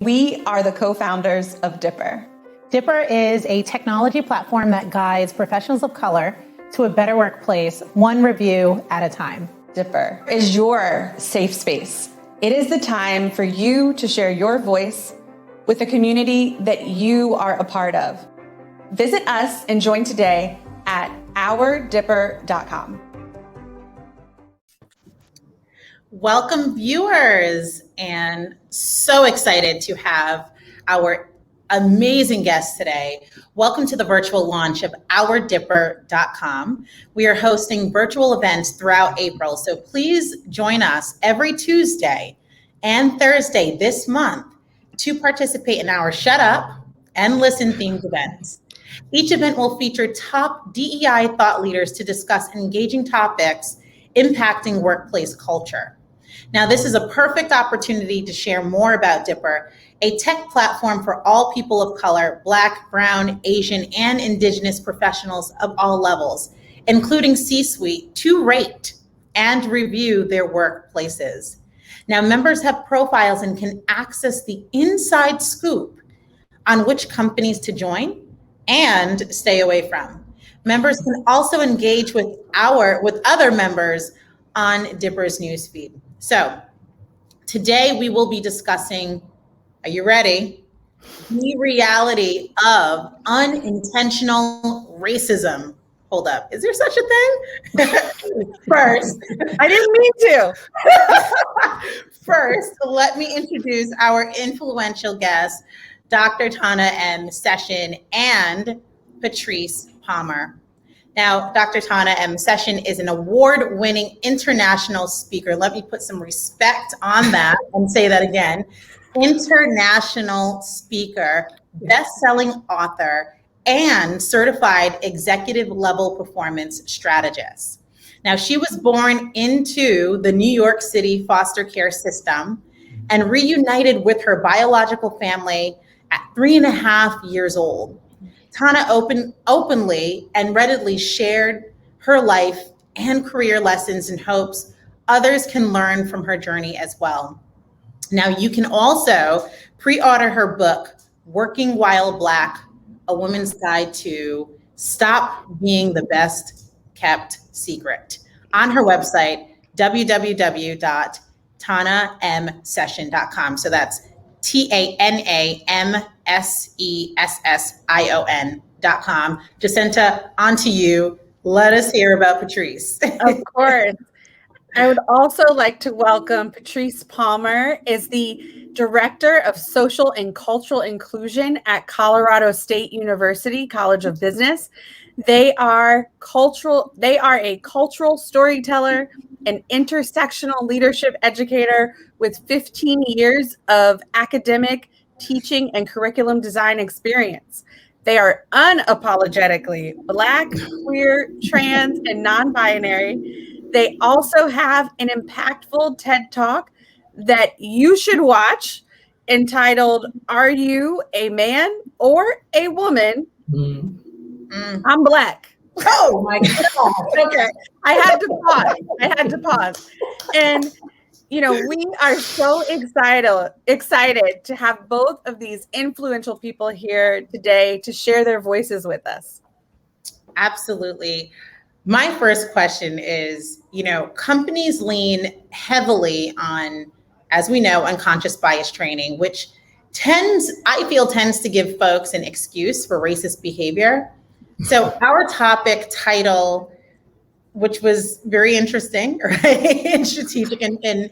We are the co-founders of Dipper. Dipper is a technology platform that guides professionals of color to a better workplace, one review at a time. Dipper is your safe space. It is the time for you to share your voice with a community that you are a part of. Visit us and join today at ourdipper.com. Welcome, viewers, and so excited to have our amazing guest today. Welcome to the virtual launch of ourdipper.com. We are hosting virtual events throughout April, so please join us every Tuesday and Thursday this month to participate in our Shut Up and Listen themed events. Each event will feature top DEI thought leaders to discuss engaging topics impacting workplace culture. Now, this is a perfect opportunity to share more about Dipper, a tech platform for all people of color, Black, Brown, Asian, and Indigenous professionals of all levels, including C-suite, to rate and review their workplaces. Now, members have profiles and can access the inside scoop on which companies to join and stay away from. Members can also engage with other members on Dipper's newsfeed. So today we will be discussing, are you ready? The reality of unintentional racism. Hold up, is there such a thing? First, I didn't mean to. First, let me introduce our influential guests, Dr. Tana M Session and Patrice Palmer. Now, Dr. Tana M Session is an award-winning international speaker. Let me put some respect on that and say that again. International speaker, best-selling author, and certified executive-level performance strategist. Now, she was born into the New York City foster care system and reunited with her biological family at 3.5 years old. Tana openly and readily shared her life and career lessons in hopes others can learn from her journey as well. Now, you can also pre-order her book, Working While Black, A Woman's Guide to Stop Being the Best Kept Secret, on her website, www.tanamsession.com. So that's TANAMSESSION.com. Jacinta, on to you. Let us hear about Patrice. Of course. I would also like to welcome Patrice Palmer, is the Director of Social and Cultural Inclusion at Colorado State University College of Business. They are a cultural storyteller, an intersectional leadership educator with 15 years of academic teaching and curriculum design experience. They are unapologetically Black, queer, trans, and non-binary. They also have an impactful TED Talk that you should watch entitled, Are You a Man or a Woman? I'm Black. Oh my God. Okay. I had to pause. And, you know, we are so excited to have both of these influential people here today to share their voices with us. Absolutely. My first question is, you know, companies lean heavily on, as we know, unconscious bias training, which I feel tends to give folks an excuse for racist behavior. So our topic title, which was very interesting, right, and strategic in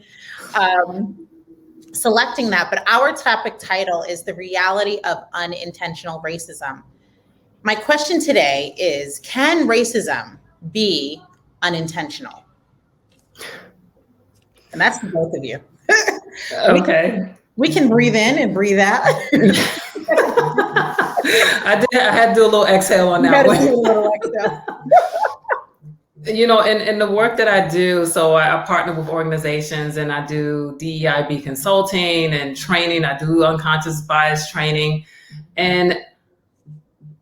selecting that, but our topic title is The Reality of Unintentional Racism. My question today is, can racism be unintentional? And that's for both of you. Okay. We can breathe in and breathe out. I had to do a little exhale on that one. Do a little exhale. You know, in the work that I do, so I partner with organizations and I do DEIB consulting and training. I do unconscious bias training. And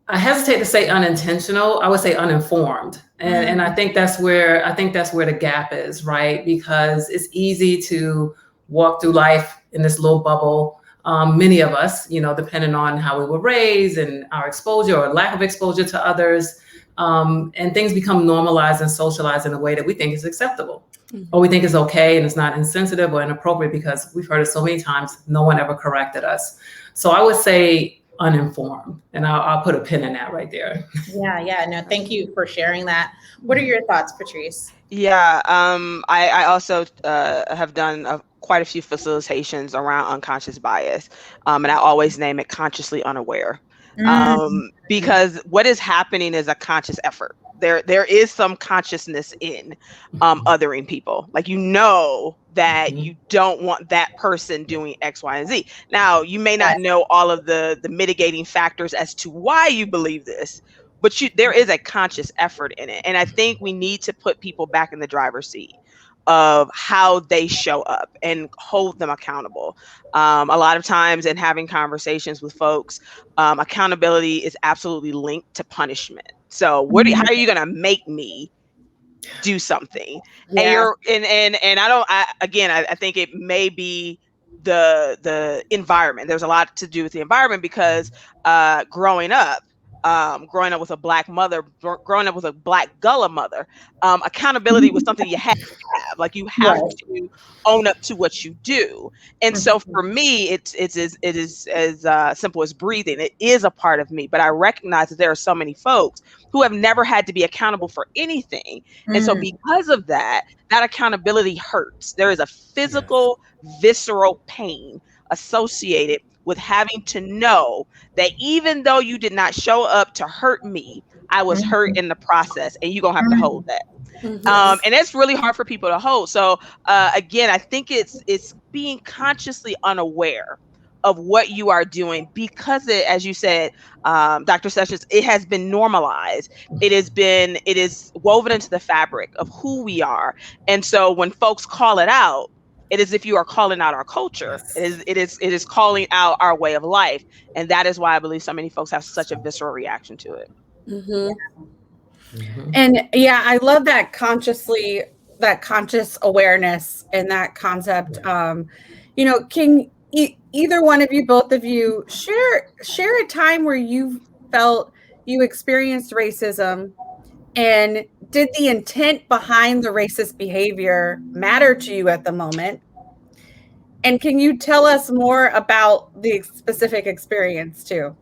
I hesitate to say unintentional. I would say uninformed. And I think that's where the gap is, right? Because it's easy to walk through life in this little bubble many of us, depending on how we were raised and our exposure or lack of exposure to others. And things become normalized and socialized in a way that we think is acceptable, or we think is okay, and it's not insensitive or inappropriate because we've heard it so many times. No one ever corrected us. So I would say uninformed, and I'll put a pin in that right there. Yeah. No, thank you for sharing that. What are your thoughts, Patrice? Yeah, I also have done quite a few facilitations around unconscious bias, and I always name it consciously unaware, because what is happening is a conscious effort. There is some consciousness in othering people. Like, that you don't want that person doing X, Y, and Z. Now, you may not know all of the mitigating factors as to why you believe this, but there is a conscious effort in it. And I think we need to put people back in the driver's seat of how they show up and hold them accountable. A lot of times in having conversations with folks, accountability is absolutely linked to punishment. So how are you going to make me do something? Yeah. And I think it may be the environment. There's a lot to do with the environment, because growing up with a Black mother, growing up with a Black Gullah mother, accountability was something you had to have. Like, you have to own up to what you do. And so for me, it is as simple as breathing. It is a part of me, but I recognize that there are so many folks who have never had to be accountable for anything. And so because of that accountability hurts. There is a physical, visceral pain associated with having to know that even though you did not show up to hurt me, I was hurt in the process, and you're going to have to hold that. And it's really hard for people to hold. So again, I think it's being consciously unaware of what you are doing, because as you said, Dr. Sessions, it has been normalized. It is woven into the fabric of who we are. And so when folks call it out, it is if you are calling out our culture. It is calling out our way of life. And that is why I believe so many folks have such a visceral reaction to it. And I love that conscious awareness and that concept. Can either one of you, both of you, share a time where you felt you experienced racism, and did the intent behind the racist behavior matter to you at the moment? And can you tell us more about the specific experience too?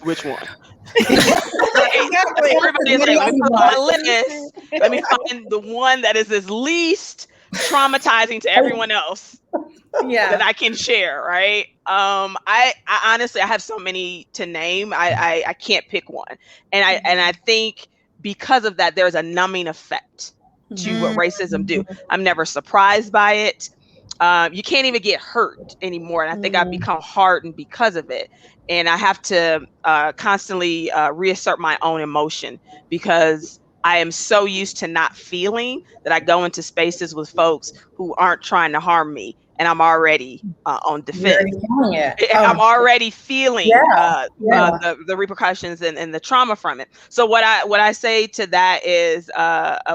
Which one? Exactly. Everybody is like, let me put on my list. Let me find the one that is as least traumatizing to everyone else that I can share, right? I honestly, I have so many to name. I can't pick one. And I think because of that, there's a numbing effect to what racism do. I'm never surprised by it. You can't even get hurt anymore. And I think I've become hardened because of it. And I have to constantly reassert my own emotion, because I am so used to not feeling that I go into spaces with folks who aren't trying to harm me, and I'm already on defense. I'm already feeling the repercussions and the trauma from it. So what I say to that is,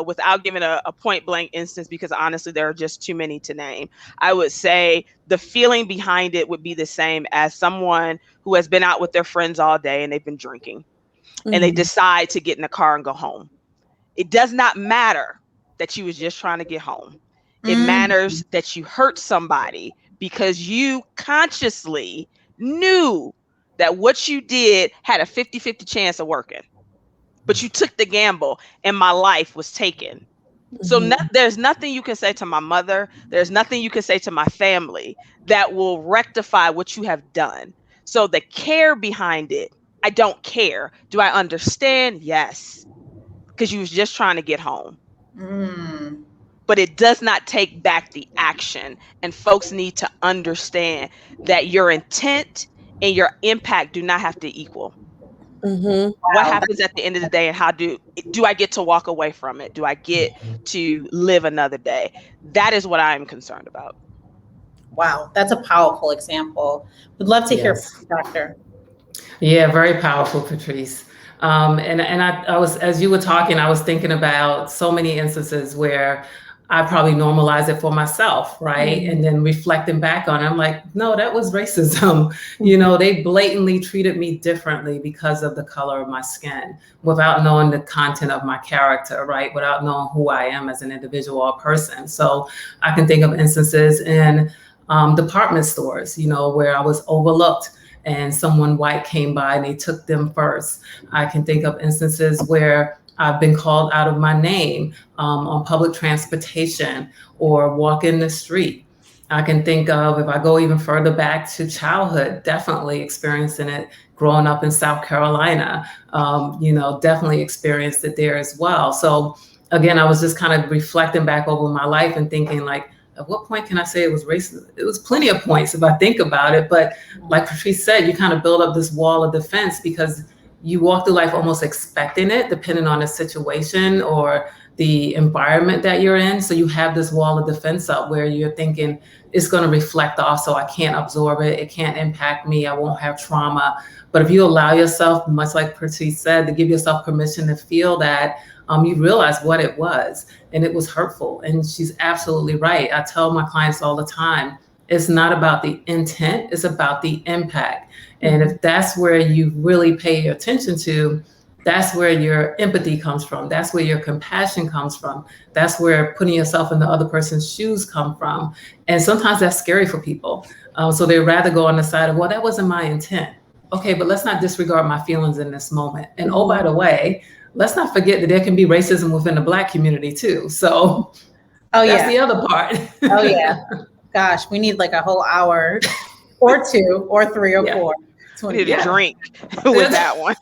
without giving a point blank instance, because honestly there are just too many to name, I would say the feeling behind it would be the same as someone who has been out with their friends all day and they've been drinking, and they decide to get in the car and go home. It does not matter that you was just trying to get home. It matters that you hurt somebody because you consciously knew that what you did had a 50-50 chance of working, but you took the gamble and my life was taken. So there's nothing you can say to my mother. There's nothing you can say to my family that will rectify what you have done. So the care behind it, I don't care. Do I understand? Yes. Because you was just trying to get home. But it does not take back the action. And folks need to understand that your intent and your impact do not have to equal. What happens at the end of the day, and how do I get to walk away from it? Do I get to live another day? That is what I'm concerned about. Wow, that's a powerful example. Would love to hear from you, Doctor. Yeah, very powerful, Patrice. And I was, as you were talking, I was thinking about so many instances where I probably normalize it for myself, right? And then reflecting back on it, I'm like, no, that was racism. They blatantly treated me differently because of the color of my skin, without knowing the content of my character, right? Without knowing who I am as an individual or person. So I can think of instances in department stores, where I was overlooked and someone white came by and they took them first. I can think of instances where I've been called out of my name on public transportation or walking the street. I can think of, if I go even further back to childhood, definitely experiencing it growing up in South Carolina, definitely experienced it there as well. So again, I was just kind of reflecting back over my life and thinking like, at what point can I say it was racist? It was plenty of points if I think about it. But like Patrice said, you kind of build up this wall of defense because you walk through life almost expecting it, depending on the situation or the environment that you're in. So you have this wall of defense up where you're thinking it's going to reflect off, so I can't absorb it. It can't impact me. I won't have trauma. But if you allow yourself, much like Patrice said, to give yourself permission to feel that, you realize what it was, and it was hurtful. And she's absolutely right. I tell my clients all the time, it's not about the intent, it's about the impact. And if that's where you really pay your attention to, that's where your empathy comes from. That's where your compassion comes from. That's where putting yourself in the other person's shoes come from. And sometimes that's scary for people. So they rather go on the side of, well, that wasn't my intent. Okay, but let's not disregard my feelings in this moment. And oh, by the way, let's not forget that there can be racism within the Black community too. So that's the other part. Oh yeah. Gosh, we need like a whole hour or two or three or four. We need a drink with that one.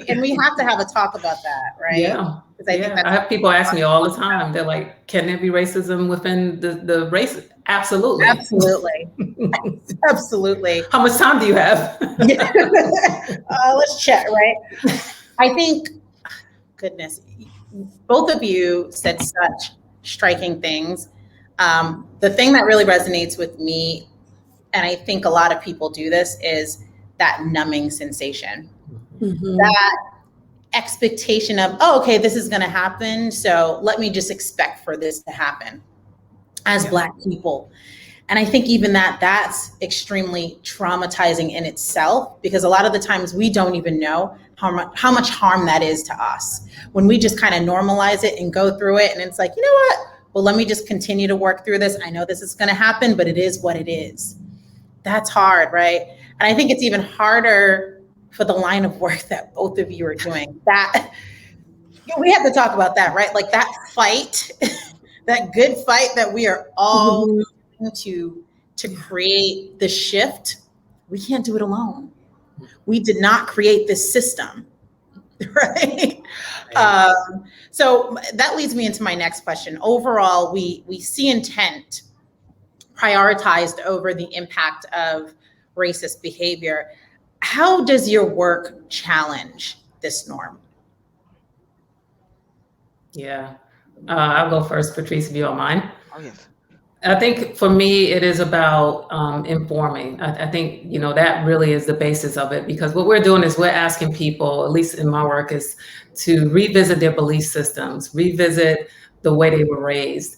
And we have to have a talk about that, right? Yeah. I have people ask me all the time. They're like, can there be racism within the race? Absolutely. Absolutely. Absolutely. How much time do you have? Let's chat, right? I think, goodness, both of you said such striking things. The thing that really resonates with me, and I think a lot of people do this, is that numbing sensation. That expectation of, oh, okay, this is going to happen, so let me just expect for this to happen as Black people. And I think even that's extremely traumatizing in itself, because a lot of the times we don't even know how much harm that is to us when we just kind of normalize it and go through it. And it's like, you know what? Well, let me just continue to work through this. I know this is going to happen, but it is what it is. That's hard, right? And I think it's even harder for the line of work that both of you are doing. That we have to talk about that, right? Like that fight, that good fight that we are all doing to create the shift. We can't do it alone. We did not create this system, right? So that leads me into my next question. Overall, we see intent prioritized over the impact of racist behavior. How does your work challenge this norm? Yeah, I'll go first, Patrice, if you don't mind. Oh, yes. I think for me, it is about informing. I think, that really is the basis of it, because what we're doing is we're asking people, at least in my work, is to revisit their belief systems, revisit the way they were raised,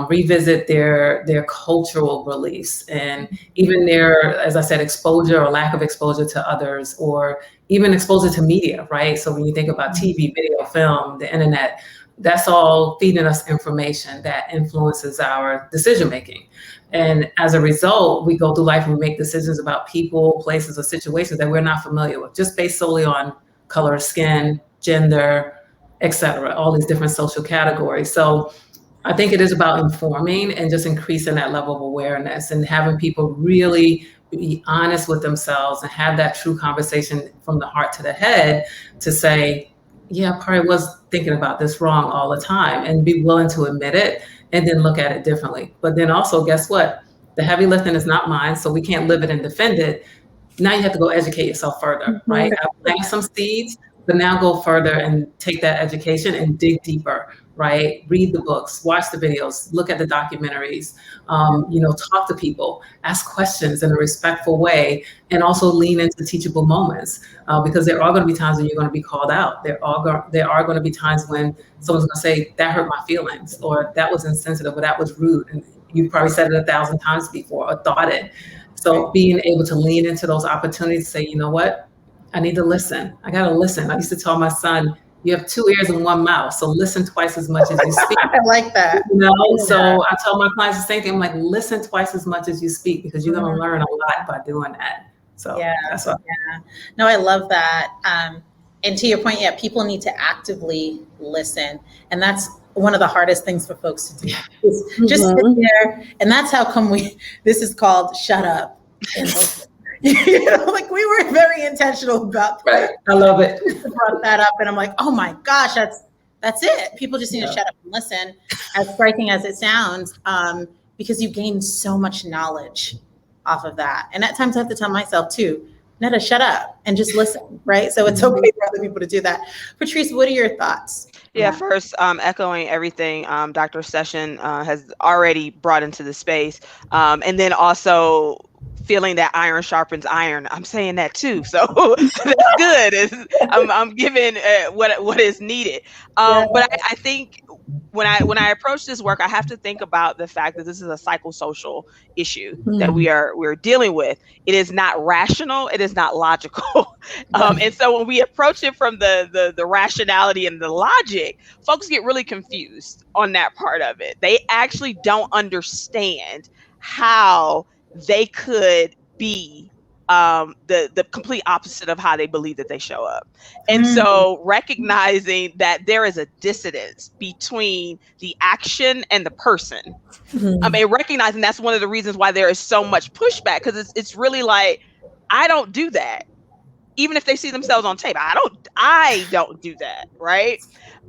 revisit their cultural beliefs, and even their, as I said, exposure or lack of exposure to others, or even exposure to media, right? So when you think about TV, video, film, the internet, that's all feeding us information that influences our decision-making. And as a result, we go through life and we make decisions about people, places, or situations that we're not familiar with, just based solely on color of skin, gender, et cetera, all these different social categories. So I think it is about informing and just increasing that level of awareness and having people really be honest with themselves and have that true conversation from the heart to the head to say, yeah, I probably was thinking about this wrong all the time, and be willing to admit it and then look at it differently. But then also, guess what? The heavy lifting is not mine, so we can't live it and defend it. Now you have to go educate yourself further, right? I planted some seeds, but now go further and take that education and dig deeper, right? Read the books, watch the videos, look at the documentaries, talk to people, ask questions in a respectful way, and also lean into teachable moments, because there are going to be times when you're going to be called out. There are going to be times when someone's going to say, that hurt my feelings, or that was insensitive, or that was rude. And you've probably said it 1,000 times before or thought it. So being able to lean into those opportunities to say, you know what, I need to listen. I got to listen. I used to tell my son, you have 2 ears and 1 mouth, so listen twice as much as you speak. I like that. So I tell my clients the same thing. I'm like, listen twice as much as you speak, because you're going to learn a lot by doing that. So that's what. Yeah. No, I love that. And to your point, people need to actively listen, and that's one of the hardest things for folks to do. Just sit there, and that's how come this is called shut up and listen. Like we were very intentional about that. Right. I love it. I brought that up, and I'm like, oh my gosh, that's it. People just need to shut up and listen, as striking as it sounds, because you gain so much knowledge off of that. And at times I have to tell myself too, Netta, shut up and just listen, right? So it's okay for other people to do that. Patrice, what are your thoughts? Yeah, first, echoing everything Dr. Session has already brought into the space. And then also feeling that iron sharpens iron. I'm saying that too. So that's good. I'm giving what is needed. But I think when I approach this work, I have to think about the fact that this is a psychosocial issue that we're dealing with. It is not rational. It is not logical. And so when we approach it from the rationality and the logic, folks get really confused on that part of it. They actually don't understand how they could be the complete opposite of how they believe that they show up. And so recognizing that there is a dissonance between the action and the person. I mean, recognizing that's one of the reasons why there is so much pushback, because it's really like, I don't do that. Even if they see themselves on tape, I don't do that, right?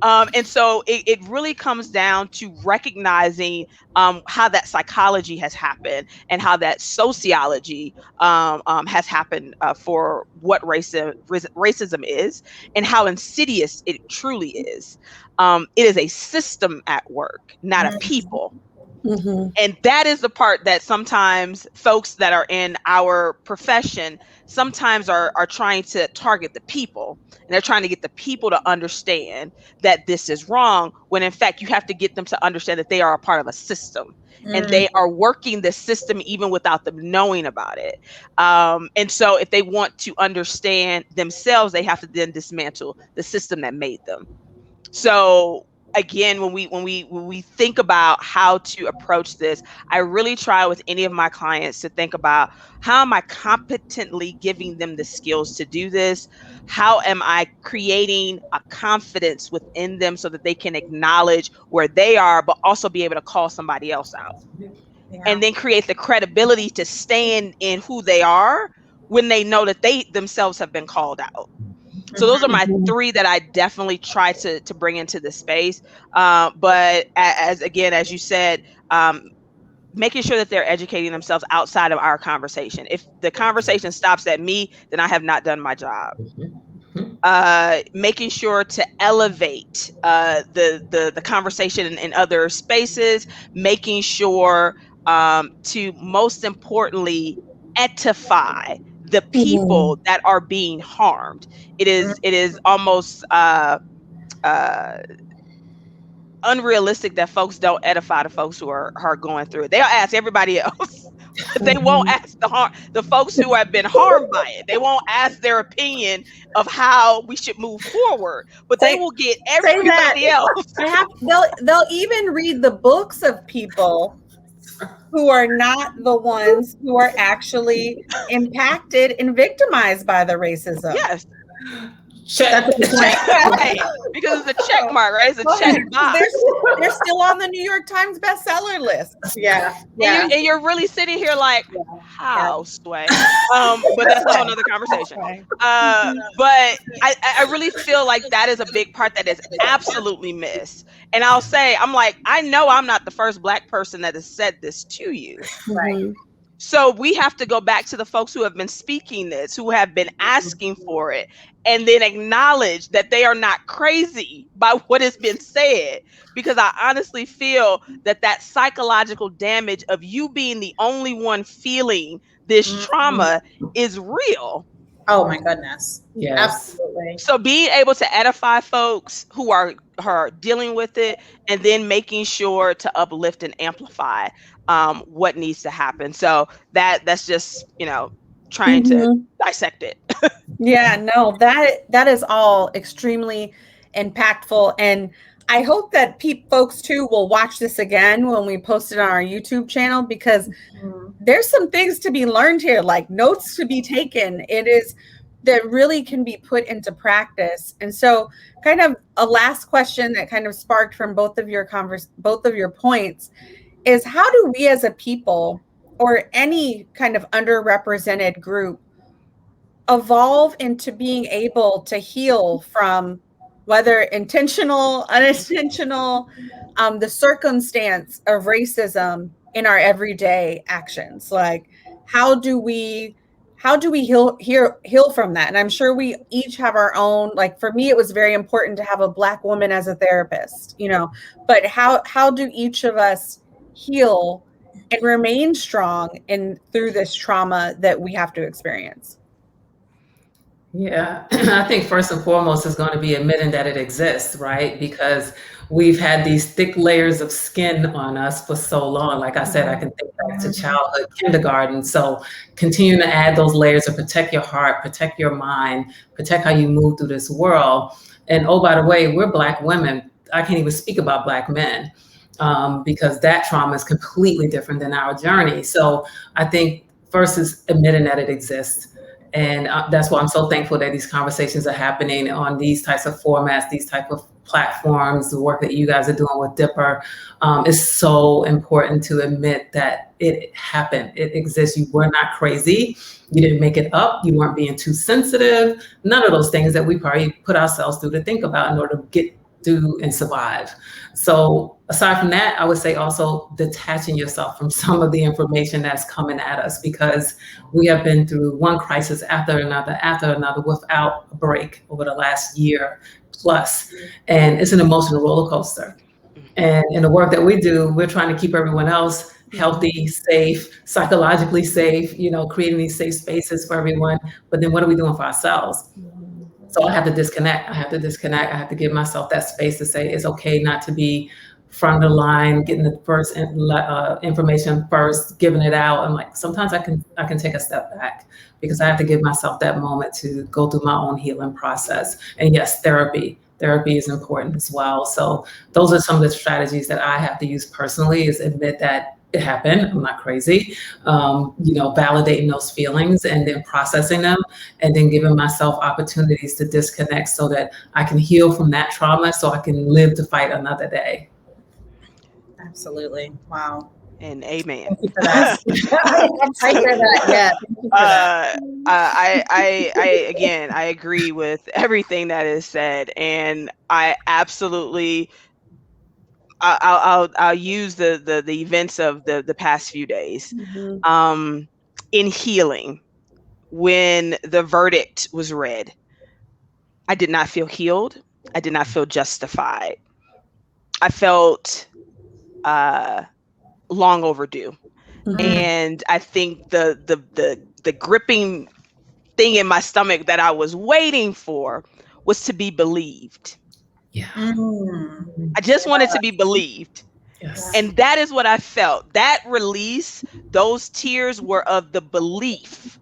And so it really comes down to recognizing how that psychology has happened and how that sociology has happened for what racism is and how insidious it truly is. It is a system at work, not a people. And that is the part that sometimes folks that are in our profession sometimes are trying to target the people, and they're trying to get the people to understand that this is wrong, when in fact you have to get them to understand that they are a part of a system and they are working the system even without them knowing about it. And so if they want to understand themselves, they have to then dismantle the system that made them. So again, when we think about how to approach this, I really try with any of my clients to think about, how am I competently giving them the skills to do this? How am I creating a confidence within them so that they can acknowledge where they are, but also be able to call somebody else out? And then create the credibility to stand in who they are when they know that they themselves have been called out. So those are my 3 that I definitely try to bring into the space. But as you said, making sure that they're educating themselves outside of our conversation. If the conversation stops at me, then I have not done my job. Making sure to elevate the conversation in other spaces, making sure to most importantly edify the people that are being harmed. It is almost unrealistic that folks don't edify the folks who are going through it. They'll ask everybody else, but they won't ask the folks who have been harmed by it. They won't ask their opinion of how we should move forward, but they will get everybody else. They'll even read the books of people who are not the ones who are actually impacted and victimized by the racism. Yes. Check. Right. Because it's a check mark, right? It's a check box. They're still on the New York Times bestseller list. And you're really sitting here like, how, Sway? But that's a whole nother conversation. But I really feel like that is a big part that is absolutely missed. And I'll say, I'm like, I know I'm not the first Black person that has said this to you. Right. So we have to go back to the folks who have been speaking this, who have been asking for it, and then acknowledge that they are not crazy by what has been said. Because I honestly feel that that psychological damage of you being the only one feeling this trauma is real. Oh my goodness. Yes. Absolutely. So being able to edify folks who are dealing with it, and then making sure to uplift and amplify what needs to happen. So that's just, trying to dissect it. Yeah, no, that is all extremely impactful, and I hope that folks too will watch this again when we post it on our YouTube channel, because there's some things to be learned here, like notes to be taken. It is that really can be put into practice. And so, kind of a last question that kind of sparked from both of your points is, how do we as a people, or any kind of underrepresented group, evolve into being able to heal from, whether intentional, unintentional, the circumstance of racism in our everyday actions? Like, how do we heal from that? And I'm sure we each have our own. Like, for me, it was very important to have a Black woman as a therapist, but how do each of us heal and remain strong through this trauma that we have to experience? Yeah, I think first and foremost is going to be admitting that it exists, right? Because we've had these thick layers of skin on us for so long. Like I said, I can think back to childhood, kindergarten. So continue to add those layers to protect your heart, protect your mind, protect how you move through this world. And oh, by the way, we're Black women. I can't even speak about Black men because that trauma is completely different than our journey. So I think first is admitting that it exists. And that's why I'm so thankful that these conversations are happening on these types of formats, these type of platforms. The work that you guys are doing with Dipper is so important to admit that it happened. It exists. You were not crazy. You didn't make it up. You weren't being too sensitive. None of those things that we probably put ourselves through to think about in order to get through and survive. So aside from that, I would say also detaching yourself from some of the information that's coming at us, because we have been through one crisis after another without a break over the last year plus. And it's an emotional roller coaster. And in the work that we do, we're trying to keep everyone else healthy, safe, psychologically safe, creating these safe spaces for everyone. But then what are we doing for ourselves? So I have to disconnect. I have to give myself that space to say it's okay not to be front of the line, getting the first information first, giving it out. And like, sometimes I can take a step back, because I have to give myself that moment to go through my own healing process. And yes, therapy is important as well. So those are some of the strategies that I have to use personally, is admit that it happened. I'm not crazy. Validating those feelings and then processing them, and then giving myself opportunities to disconnect so that I can heal from that trauma, so I can live to fight another day. Absolutely. Wow. And amen. Thank you for that. I hear that. Yeah. I agree with everything that is said, and I absolutely. I'll use the events of the past few days. In healing, when the verdict was read, I did not feel healed. I did not feel justified. I felt long overdue. And I think the gripping thing in my stomach that I was waiting for was to be believed. Yeah. I just wanted to be believed. Yes. And that is what I felt. That release, those tears were of the belief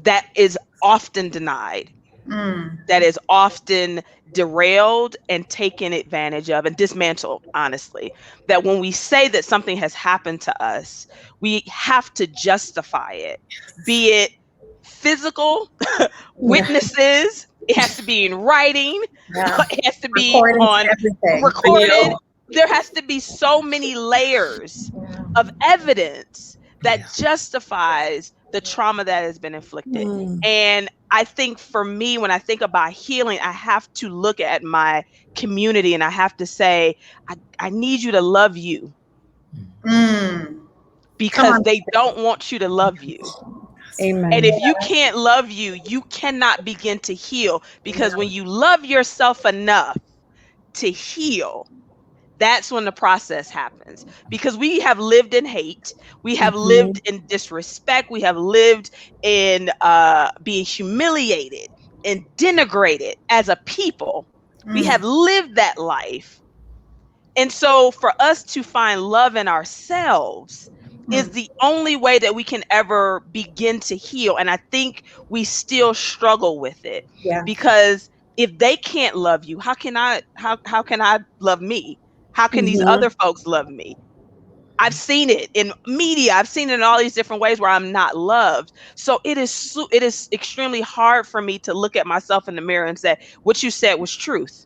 that is often denied, that is often derailed and taken advantage of and dismantled, honestly. That when we say that something has happened to us, we have to justify it, be it physical, witnesses, it has to be in writing, it has to be on recorded. There has to be so many layers of evidence that justifies the trauma that has been inflicted. And I think for me, when I think about healing, I have to look at my community and I have to say, I need you to love you. because they don't want you to love you. Amen. And if you can't love you, you cannot begin to heal, because when you love yourself enough to heal, that's when the process happens. Because we have lived in hate, we have lived in disrespect, we have lived in being humiliated and denigrated as a people. We have lived that life. And so for us to find love in ourselves is the only way that we can ever begin to heal. And I think we still struggle with it, because if they can't love you, how can I love me? How can these other folks love me? I've seen it in media. I've seen it in all these different ways where I'm not loved. So it is extremely hard for me to look at myself in the mirror and say, what you said was truth.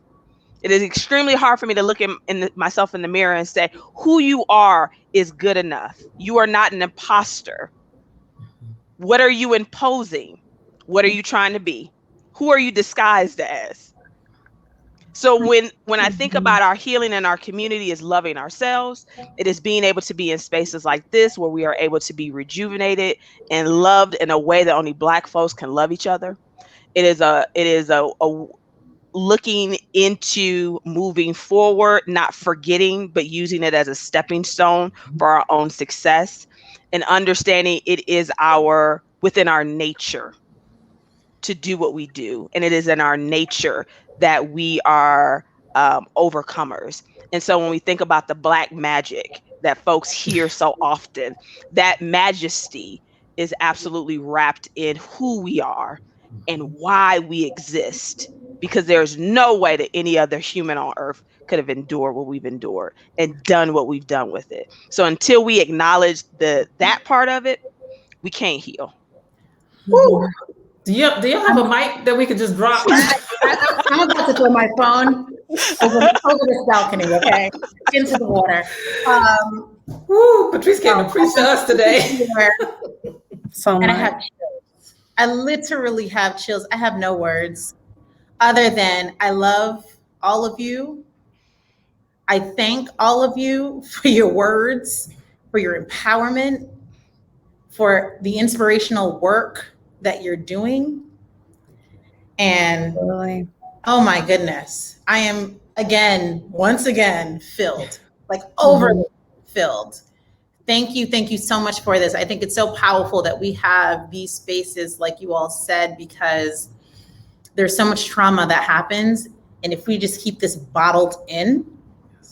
It is extremely hard for me to look at myself in the mirror and say, who you are is good enough. You are not an imposter. What are you imposing? What are you trying to be? Who are you disguised as? So when I think about our healing in our community is loving ourselves, it is being able to be in spaces like this where we are able to be rejuvenated and loved in a way that only Black folks can love each other. It is a looking into moving forward, not forgetting, but using it as a stepping stone for our own success, and understanding it is within our nature to do what we do. And it is in our nature that we are overcomers. And so when we think about the Black magic that folks hear so often, that majesty is absolutely wrapped in who we are and why we exist, because there's no way that any other human on earth could have endured what we've endured and done what we've done with it. So until we acknowledge that part of it, we can't heal. Woo. Do y'all have a mic that we could just drop? I'm about to throw my phone over this balcony, okay, into the water. Woo, Patrice came to preach to us today. And I have chills. I literally have chills. I have no words other than I love all of you. I thank all of you for your words, for your empowerment, for the inspirational work that you're doing. And oh my goodness, I am once again filled, like overfilled. Thank you so much for this. I think it's so powerful that we have these spaces, like you all said, because there's so much trauma that happens. And if we just keep this bottled in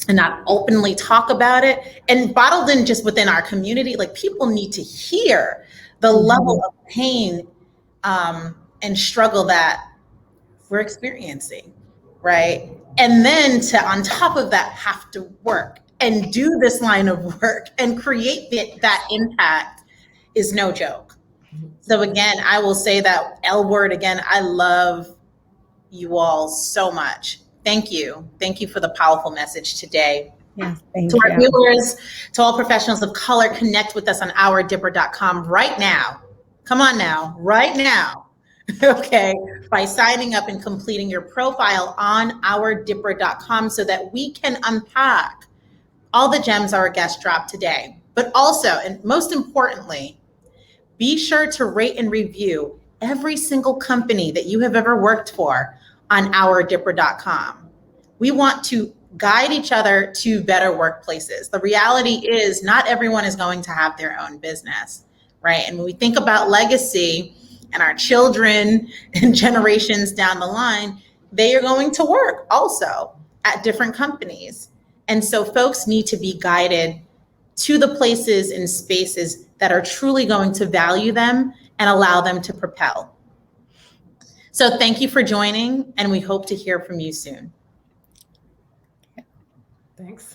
and not openly talk about it, and bottled in just within our community, like people need to hear the level of pain and struggle that we're experiencing, right? And then to, on top of that, have to work and do this line of work and create that impact is no joke. So again, I will say that L word again, I love you all so much. Thank you. Thank you for the powerful message today. Yeah, to our viewers, to all professionals of color, connect with us on ourdipper.com right now. Come on now, right now. Okay, by signing up and completing your profile on ourdipper.com so that we can unpack all the gems our guest dropped today. But also, and most importantly, be sure to rate and review every single company that you have ever worked for on ourdipper.com. We want to guide each other to better workplaces. The reality is not everyone is going to have their own business, right? And when we think about legacy and our children and generations down the line, they are going to work also at different companies. And so folks need to be guided to the places and spaces that are truly going to value them and allow them to propel. So thank you for joining, and we hope to hear from you soon. Thanks.